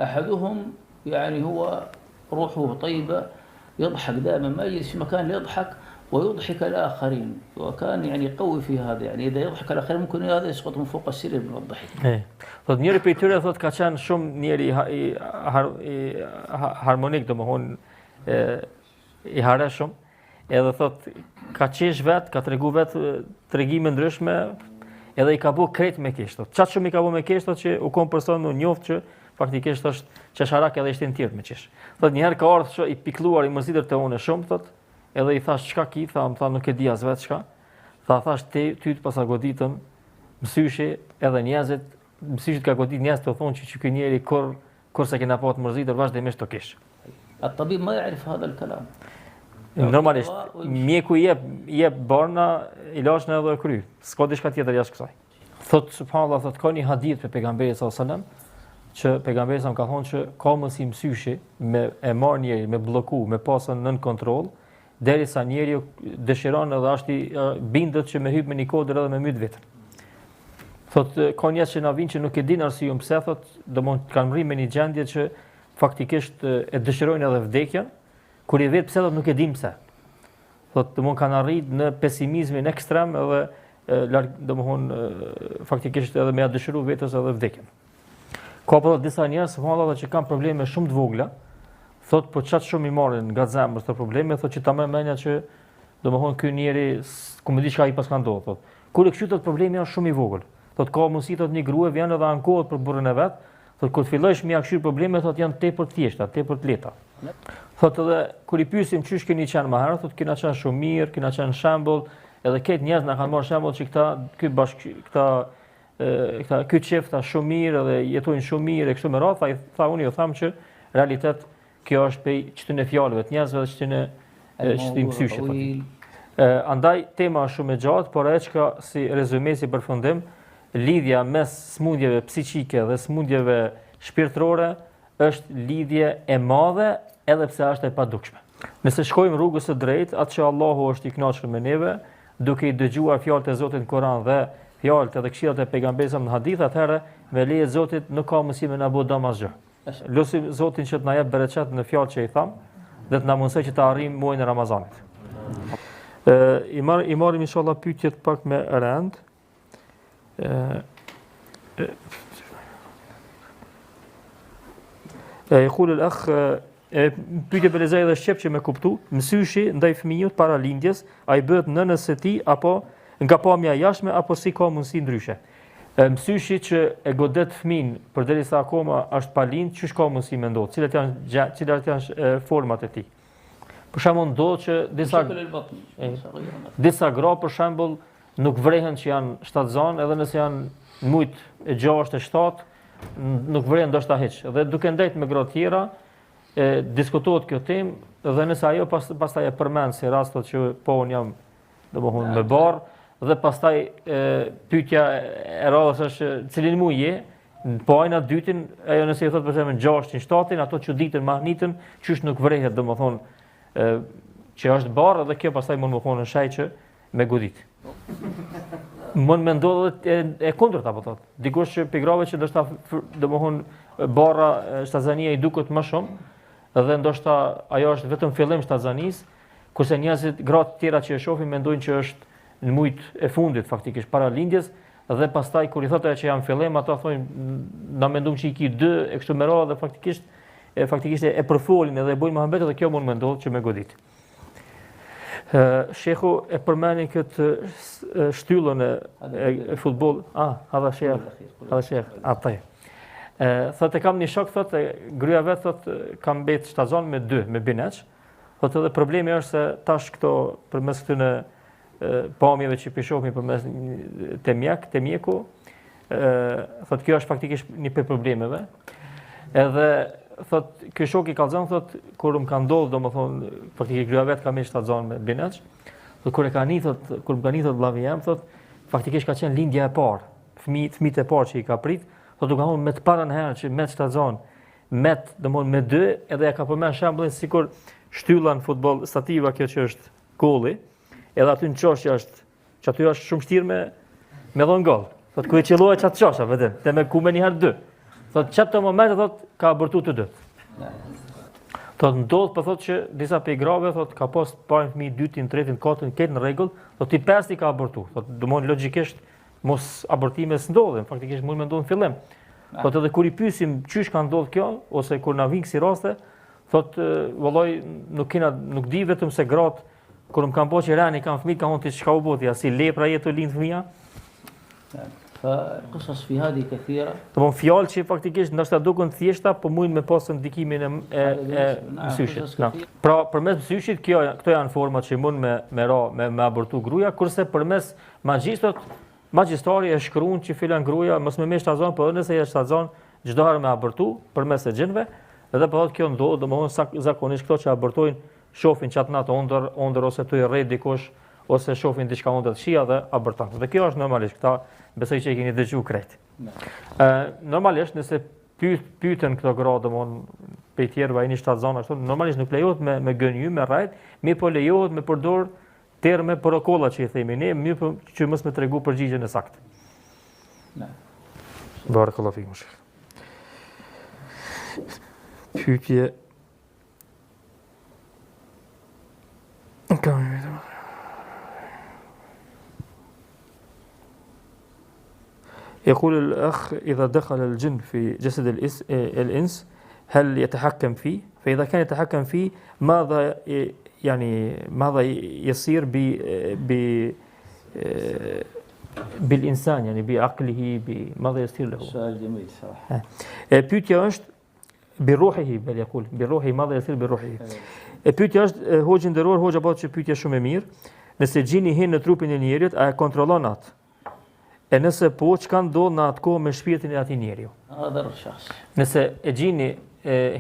أحدهم يعني هو روحه طيبة، يضحك دائما، ما يجلس في مكان يضحك ويضحك الآخرين، وكان يعني قوي في هذا، يعني إذا يضحك الآخرين ممكن هذا يسقط من فوق السرير من الضحك. Thot njëri prej tyre thot ka qenë shumë njëri harmonik, domethënë i hareshëm, edhe thot ka qesh vet, ka tregu vet tregime ndryshme, edhe i ka bu krejt me keq. Thot çat shumë i ka bu me keq, thot që u kon person u njoft që faktikisht është qesharak edhe ishte në tjerë me qesh. Thot njëherë ka ardhur që i pikluar i mërzitur te unë shumë, thot, edhe i thash çka ki, tha, më tha nuk e di as vet çka. Thash ty të pasa goditën mësyshi edhe njerëzit, mësyshit ka godit njerëz të thonë që ky njeri kur se kena pa të mërzitur vazhdimisht të kesh. الطبيب ما يعرف هذا الكلام. Normalisht, mjeku i jep barna, ilaçin edhe kry. S'ka diçka tjetër jashtë kësaj. Thot subhanallahu, thot ka një hadith pe pejgamberit sallallahu alajhi wasallam, që pejgamberi sa ka thonë që ka mos i mësyshi me e marr njeri, me blloku, me pasën nën kontroll, derisa njeriu dëshiron edhe është i bindet që me hyp me një kodër edhe me myt vetën. Thot ka njerëz që na vinë që nuk e dinë arsyën pse, thot, domon kanë mri me një gjendje që faktikisht e dëshirojnë edhe vdekjen, kur i vet pse thot nuk e din pse. Thot domon kanë arrit në pesimizmin ekstrem edhe domon faktikisht edhe me dëshiru vetes edhe vdekjen. Ka po disa njerëz subhanallahu që kanë probleme shumë të vogla, thot po çat shumë i marrin nga zemra këto probleme, thot që ta më mendja që domethënë ky njeri ku më di çka i pas ka ndodhur, thot. Kur e kshyt problemi është shumë i vogël. Thot ka mundësi thot një grua vjen edhe ankohet për burrin e vet, thot kur fillosh me ja kshir problemet thot janë tepër të thjeshta, tepër të lehta. Thot edhe kur i pyesim çysh keni qenë më herët, thot kena qenë shumë mirë, kena qenë shembull, edhe këtë njerëz na kanë marrë shembull që ky çift ta shumë mirë edhe jetojnë shumë mirë e kështu me radhë, unë ju tham që realitet kjo është pe çtën e fjalëve të njerëzve dhe çtën e mësyshit. Andaj tema është shumë e gjatë, por ajo që si rezume, si përfundim, lidhja mes smundjeve psiqike dhe smundjeve shpirtërore është lidhje e madhe edhe pse është e padukshme. Nëse shkojmë rrugës së drejtë, atë që Allahu është i kënaqur me neve, duke i dëgjuar fjalët e Zotit në Kur'an dhe fjalët edhe këshillat e pejgamberit në hadith, atëherë me leje të Zotit nuk ka mundësi me na bëu dëm asgjë. Lutim Zotin që të na jap bereqet në fjalët që i tham dhe të na mundsoj që të arrijmë muajin e Ramazanit. I marrim inshallah pyetjet pak me rend. يقول الأخ pyetje për lezaj dhe shqip që me kuptu, mësyshi ndaj fëmijës para lindjes, a i bëhet nënës së tij apo nga pamja jashtme apo si ka mundësi ndryshe. Mësyshi që e godet fëmin përderisa akoma është pa lind, çish ka mundësi me ndodh, cilat janë format e tij. Për shembull ndodh që disa gra për shembull nuk vrehen që janë shtatzan, edhe nëse janë në mujt e 6 e 7, nuk vrehen ndoshta hiç. Dhe duke ndajt me gra tjera, diskutohet kjo temë dhe nëse ajo pastaj e përmend si rastot që po un jam domethënë me barr dhe pastaj pyetja e radhës është cilin muaj je, po ajna dytin, ajo nëse i thot për shembull 6-in, 7-in, ato çuditën, mahnitën, çysh nuk vrehet domethënë që është barr dhe kjo pastaj mund të thonë shaj që me godit. Mund me ndodhë e kundërt apo thot. Dikush që pigrave që ndoshta domethënë barra shtazania i duket më shumë dhe ndoshta ajo është vetëm fillim shtazanisë, kurse njerëzit gratë tjera që e shohin mendojnë që është në mujt e fundit faktikisht para lindjes dhe pastaj kur i thotë që janë fillim ato thonë na mendojmë që i ki 2 e kështu me radhë dhe faktikisht e përfolin edhe e bojnë mohabet dhe kjo mund më ndodh që me godit. Shehu e përmeni këtë shtyllën e futboll. Hadha shekh. Ataj. Thotë kam një shok, thotë gruaja vet thotë kam mbet shtazon me 2 me bineç. Thotë edhe problemi është se tash këto përmes këtyre pamjeve që pishohemi përmes te mjeku, thotë kjo është faktikisht një prej problemeve. Edhe thotë ky shok i kallzon thotë kur më ka ndodhur domethënë faktikisht gruaja vet ka mbet shtazon me bineç. Thotë kur më ka nitur vllavi jam thotë faktikisht ka qenë lindja e parë. Fëmijët e parë që i ka prit. Thotë ka thonë me të parën herë që me shtazon, domthon me 2, edhe ja ka përmend shembullin sikur shtylla në futboll stativa kjo që është golli, edhe aty në çoshja është, që aty është shumë vështirë me dhon gol. Thotë ku e qellohet çat çosha vetëm, te me ku me një herë 2. Thot çato momente thot ka abortu të dytë. Thot ndodh po thot që disa pe grave thot ka pas parën fëmijë, dytin, tretin, katërin, këtë në rregull, thot i pesti ka abortu. Thot domon logjikisht mos abortime s'ndodhin, faktikisht mund me ndodhin fillim. Thot edhe kur i pyesim çysh ka ndodhur kjo ose kur na vin si raste, thot vallai nuk di vetëm se gratë kur më kanë që rani kanë fëmijë kanë thonë çka u botja si lepra jetë lind fëmia. فقصص في هذه كثيرة. Domthon fjalë që faktikisht ndoshta duken thjeshta, po mund me pasë ndikimin e mësyshit. Pra përmes mësyshit këto janë format që mund me abortu gruaja, kurse përmes magjistari e shkruan që filan gruaja mos me shtazon, po nëse e shtazon çdo herë me abortu përmes e gjinëve, edhe po thotë kjo ndodh, domthon zakonisht këto që abortojnë shohin çat natë ondër ose tu i rrej dikush ose shohin diçka ondër shija dhe aborton. Dhe kjo është normalisht, këta besoj që e keni dëgjuar krejt. Normalisht nëse pyeten këto gra domthon pe tjerë vajni shtazon ashtu, normalisht nuk lejohet me gënjy, me rrajt, mi po lejohet me përdor terme protokolla që i themi ne, mirë që mos me tregu përgjigjen e saktë. Barakallahu fikum. Pyetje. يقول الأخ إذا دخل الجن في جسد الإنس هل يتحكم فيه؟ فإذا كان يتحكم فيه ماذا يصير بالإنسان يعني بعقله ماذا يصير له؟ سؤال جميل صراحة. pyetja është بروحه بل يقول بروحه ماذا يصير بروحه. pyetja është hoxhë nderor, hoxha bëhet që pyetje shumë e mirë. Nëse gjini hin në trupin e njerit, a e kontrollon atë? E nëse po, çka ndodh në atë kohë me shpirtin e atij njeriu? Nëse e gjini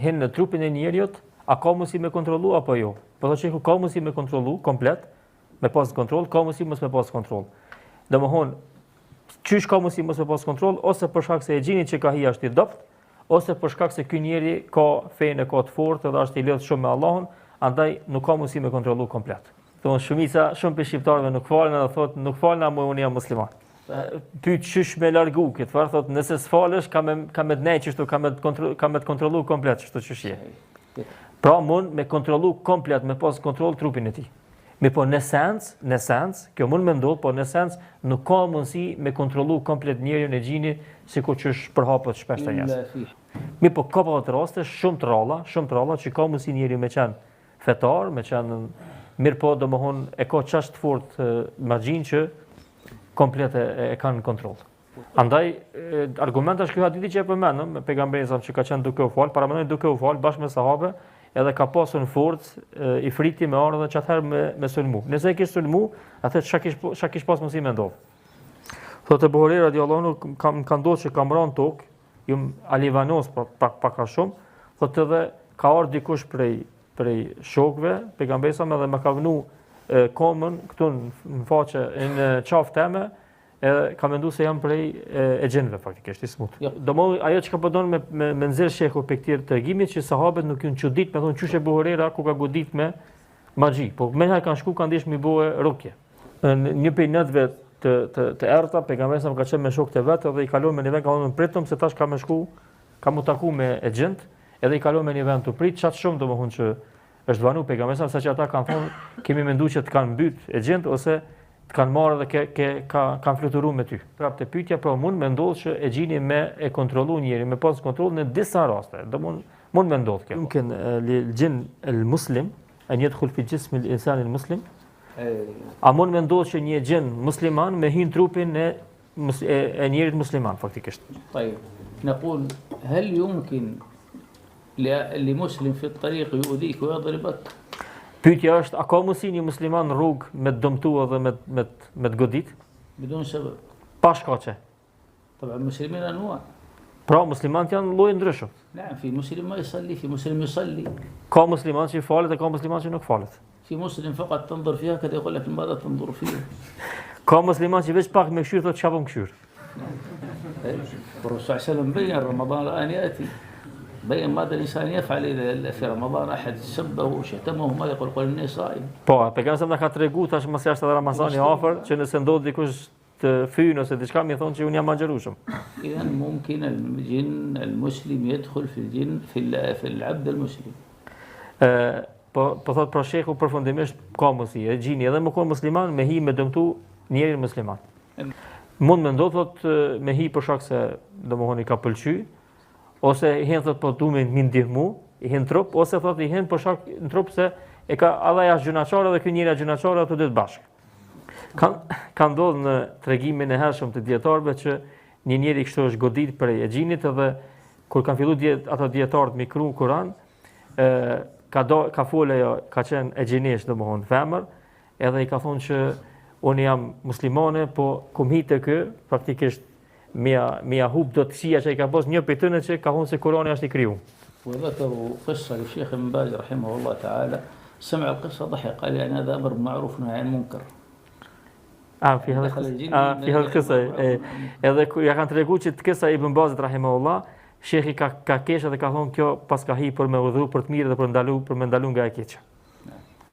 hin në trupin e njeriut, a ka mundësi me kontrollu apo jo? Po thotë që ka mundësi me kontrollu komplet, me pas kontroll, ka mundësi mos me pas kontroll. Domthon, çysh ka mundësi mos me pas kontroll, ose për shkak se e gjini që ka hija është i dopt, ose për shkak se ky njeri ka fenë ka të fortë dhe është i lidhur shumë me Allahun, andaj nuk ka mundësi me kontrollu komplet. Domthon shumë për shqiptarëve nuk falen edhe thotë nuk falen apo unë jam musliman. Pyet çysh me largu këtë fare thotë nëse s'falesh ka me dnej çështu ka me kontrollu komplet çështu çysh je. Pra mund me kontrollu komplet me pas kontroll trupin e tij. Me po në sens, kjo mund me ndodh, po në sens nuk ka mundësi me kontrollu komplet njeriun e gjini sikur çysh përhapet shpesh të njerëz. Mi po ka pa të raste shumë të ralla që ka mundësi njeriu me qenë fetar, me qenë mirë po domthon e ka çast fort magjin që komplet e kanë kontroll. Andaj argumenti është ky hadithi që e përmendëm me pejgamberin sa që ka qenë duke u fal, paramendoj duke u fal bashkë me sahabe, edhe ka pasur forcë i friti me orë dhe çatëherë me sulmu. Nëse e kish sulmu, atë çka kish pas mundësi me ndodh. Thotë Buhari radiallahu anhu ka ndodhur që ka mbron tokë, jum alivanos pak ka shumë, thotë edhe ka ardhur dikush prej shokëve, pejgamberi sa edhe më ka vënë komën këtu në faqe në qafë teme, edhe ka menduar se jam prej e gjinëve faktikisht i smut. Domthon ajo çka po don me nxjerr shehu pe këtij tregimit që sahabët nuk janë çudit, me thonë çysh e Buhurera ku ka godit me magji, po më herë kanë shku kanë dish mi bëu rukje. Një prej natëve të errta pejgamberi sa ka qenë me shokët e vet dhe i kalon me një vend ka thonë pritëm se tash ka më shku, ka mu taku me e gjint, edhe i kalon me një vend të prit çat shumë domthon që është vanu pejgamberi sa që ata kanë thonë kemi menduar që të kanë mbyt e gjint ose të kanë marrë dhe kanë fluturuar me ty. Prapë të pyetja, pra mund me ndodh që e gjini me e kontrollu njëri, me pas kontroll në disa raste. Mund me ndodh kjo. Mungkin الجن المسلم أن يدخل في جسم الإنسان المسلم. A mund me ndodh që një gjin musliman me hin trupin e njerit musliman faktikisht. طيب نقول هل يمكن لمسلم في الطريق يؤذيك ويضربك؟ Pyetja është, a ka mundësi një musliman në rrugë me të dëmtua dhe me të godit? بدون سبب. Pa shkaqe. طبعا المسلمين انواع. Pra muslimanët janë lloje ndryshëm. نعم في مسلم ما يصلي في مسلم يصلي. Ka musliman që falet e ka musliman që nuk falet. في مسلم فقط تنظر فيها كذا يقول لك ماذا تنظر فيه. Ka musliman që veç pak me këshir thotë çfarë po këshir. الرسول صلى الله عليه وسلم بين رمضان الآن يأتي بين ماذا الإنسان يفعل إذا في رمضان أحد سبه وشتمه ما يقول إني صائم. Po, pejgamberi sa ka treguar tash mos jashtë Ramazani afër që nëse ndodh dikush të fynë ose diçka më thonë që unë jam agjerueshëm. إذا ممكن الجن المسلم يدخل في الجن في العبد المسلم. Po thot pra shehu përfundimisht ka mundësi e gjini edhe më konë musliman me hi me dëmtu njerin musliman. Mund me ndodh thot me hi për shkak se domethënë i ka pëlqy, ose i hen thot po du me ndihmu, i hen trup, ose thot i hen për shkak në trup se e ka edhe jashtë gjunaqare dhe ky njeri gjunaqare ato dy të bashkë. Ka ndodhur në tregimin e hershëm të dietarëve që një njeri kështu është godit për e gjinit edhe kur kanë filluar ato dietarët me kru Kur'an, ka folë ajo, ka qenë e gjinesh domethënë femër, edhe i ka thonë që unë jam muslimane, po kum hitë kë, praktikisht mia hub do të kësia që i ka pos një për tëne që ka thonë se Kurani është i kriju. وذكروا قصة للشيخ ابن باز رحمه الله تعالى سمع القصة ضحك قال يعني هذا أمر بالمعروف ونهي عن المنكر. في هذا القصة edhe ja kanë treguar që të kesa Ibn Bazit rahimahullah, shehi ka kesh dhe ka thonë kjo pas ka hi për me udhëru për të mirë dhe për me ndalu nga e keqja.